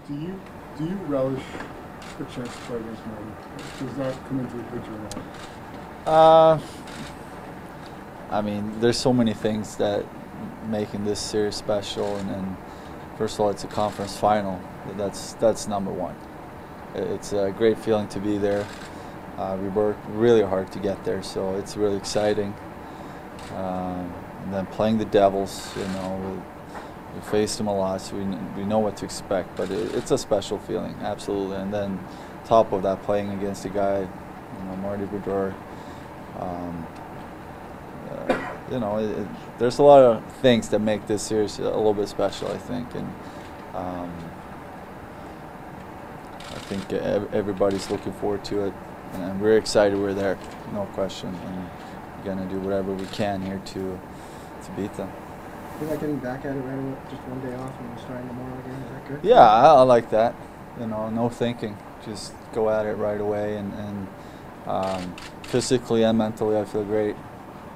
Do you relish the chance to play against Marty? Does that come into the picture at all? I mean, there's so many things that making this series special, and first of all, it's a conference final. That's number one. It's a great feeling to be there. We worked really hard to get there, so it's really exciting. And then playing the Devils, we faced them a lot, so we know what to expect. But it's a special feeling, absolutely. And then top of that, playing against a guy, Marty Brodeur. There's a lot of things that make this series a little bit special, I think, and I think everybody's looking forward to it, and we're excited. We're there, no question, and we're going to do whatever we can here to beat them. You like getting back at it right away, just one day off and we're starting tomorrow again? Is that good? Yeah, I like that. No thinking, just go at it right away, and physically and mentally, I feel great.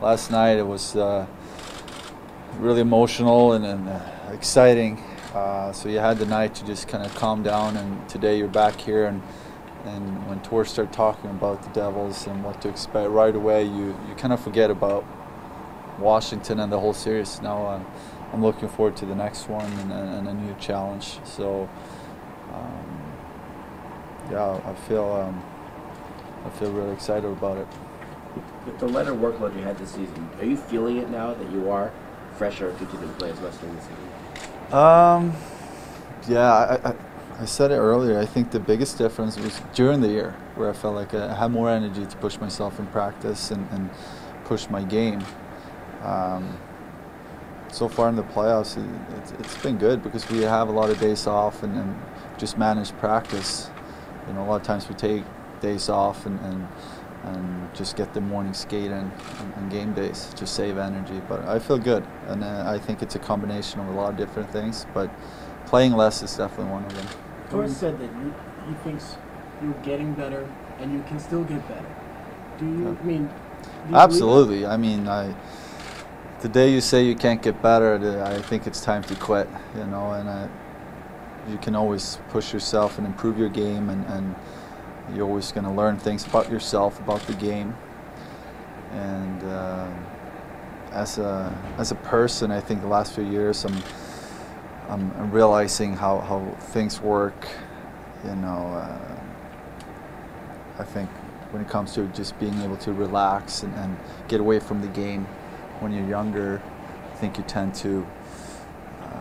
Last night it was really emotional and exciting, so you had the night to just kind of calm down, and today you're back here, and when Tor started talking about the Devils and what to expect right away, you kind of forget about Washington and the whole series. Now I'm looking forward to the next one and a new challenge, so yeah, I feel really excited about it. With the lighter workload you had this season, are you feeling it now that you are fresher because you didn't play as much during the season? Yeah, I said it earlier. I think the biggest difference was during the year, where I felt like I had more energy to push myself in practice and push my game. So far in the playoffs, it's been good because we have a lot of days off and just manage practice. A lot of times we take days off and just get the morning skate in on game days to save energy. But I feel good, and I think it's a combination of a lot of different things, but playing less is definitely one of them. Torres said that he thinks you're getting better and you can still get better. Do you, Yeah. I mean... Do you Absolutely. I mean, the day you say you can't get better, I think it's time to quit, and you can always push yourself and improve your game, and you're always going to learn things about yourself, about the game. And as a person, I think the last few years I'm realizing how things work. I think when it comes to just being able to relax and get away from the game when you're younger, I think you tend to,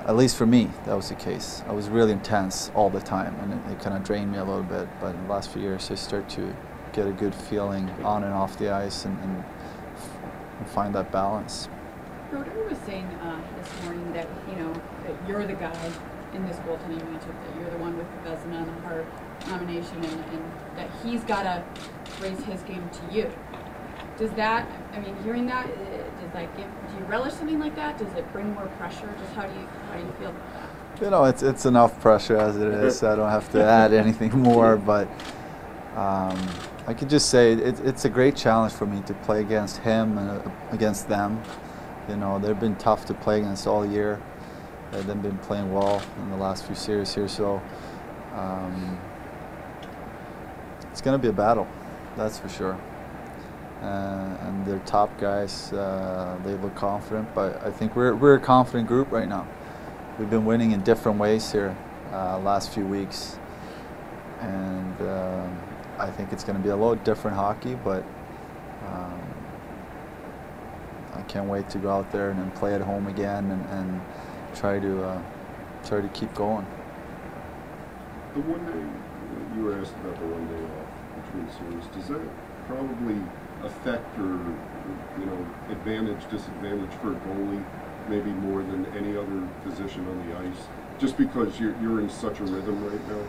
at least for me, that was the case. I was really intense all the time, and it kind of drained me a little bit. But in the last few years, I start to get a good feeling on and off the ice and find that balance. Brodeur was saying this morning that that you're the guy in this goaltending matchup, that you're the one with the Vezina and the Hart nomination, and that he's got to raise his game to you. Does that, hearing that, do you relish something like that? Does it bring more pressure? Just how do you feel about that? It's enough pressure as it is. I don't have to add anything more, but I could just say it's a great challenge for me to play against him and against them. They've been tough to play against all year. They've been playing well in the last few series here, so it's going to be a battle, that's for sure. And their top guys, they look confident, but I think we're a confident group right now. We've been winning in different ways here last few weeks, and I think it's going to be a little different hockey, but I can't wait to go out there and play at home again and try to keep going. The one day you were asked about the one day off between series, does that probably affect or advantage, disadvantage for a goalie maybe more than any other position on the ice, just because you're in such a rhythm right now?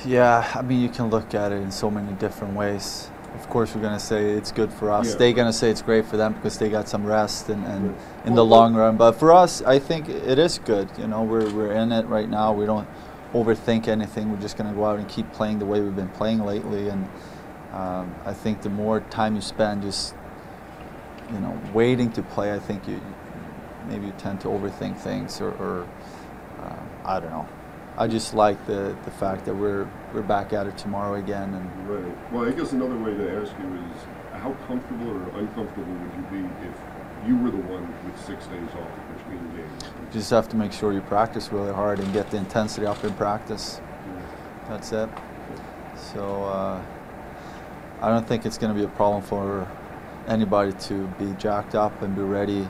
Yeah, you can look at it in so many different ways. Of course, we're going to say it's good for us. Yeah. They're going to say it's great for them because they got some rest and in the long run. But for us, I think it is good. We're in it right now. We don't overthink anything. We're just going to go out and keep playing the way we've been playing lately. And I think the more time you spend just waiting to play, I think you tend to overthink things or I don't know. I just like the fact that we're back at it tomorrow again. And Right. Well, I guess another way to ask you is, how comfortable or uncomfortable would you be if you were the one with 6 days off between games? you just have to make sure you practice really hard and get the intensity up in practice. That's it. So I don't think it's going to be a problem for anybody to be jacked up and be ready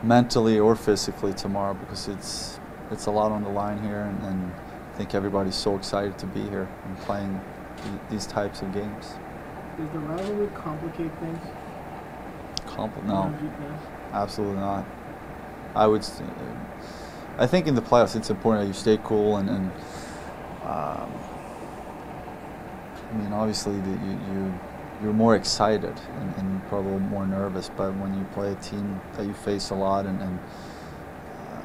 mentally or physically tomorrow, because it's a lot on the line here, and I think everybody's so excited to be here and playing these types of games. Does the rivalry complicate things? No, absolutely not. I think in the playoffs it's important that you stay cool and I mean, obviously you're more excited and probably a little more nervous, but when you play a team that you face a lot and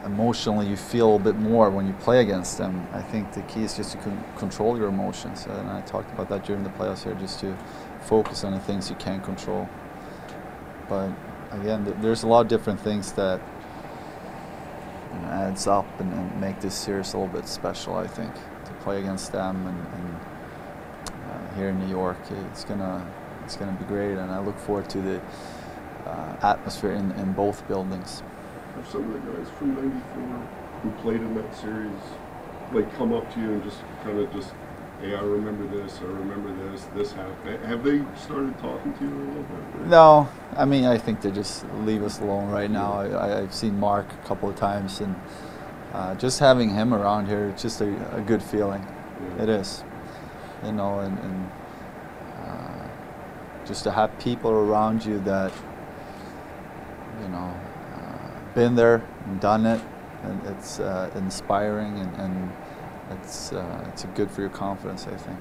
emotionally you feel a bit more when you play against them, I think the key is just to control your emotions. And I talked about that during the playoffs here, just to focus on the things you can control. But again, there's a lot of different things that adds up and make this series a little bit special, I think, to play against them and here in New York. It's gonna be great, and I look forward to the atmosphere in both buildings. Have some of the guys from '94 who played in that series like come up to you and just kind of hey, I remember this, this happened? Have they started talking to you a little bit? No, I mean, I think they just leave us alone right now. I've seen Mark a couple of times, and just having him around here, it's just a good feeling. Yeah. It is, and just to have people around you that been there and done it, and it's inspiring, and it's good for your confidence, I think.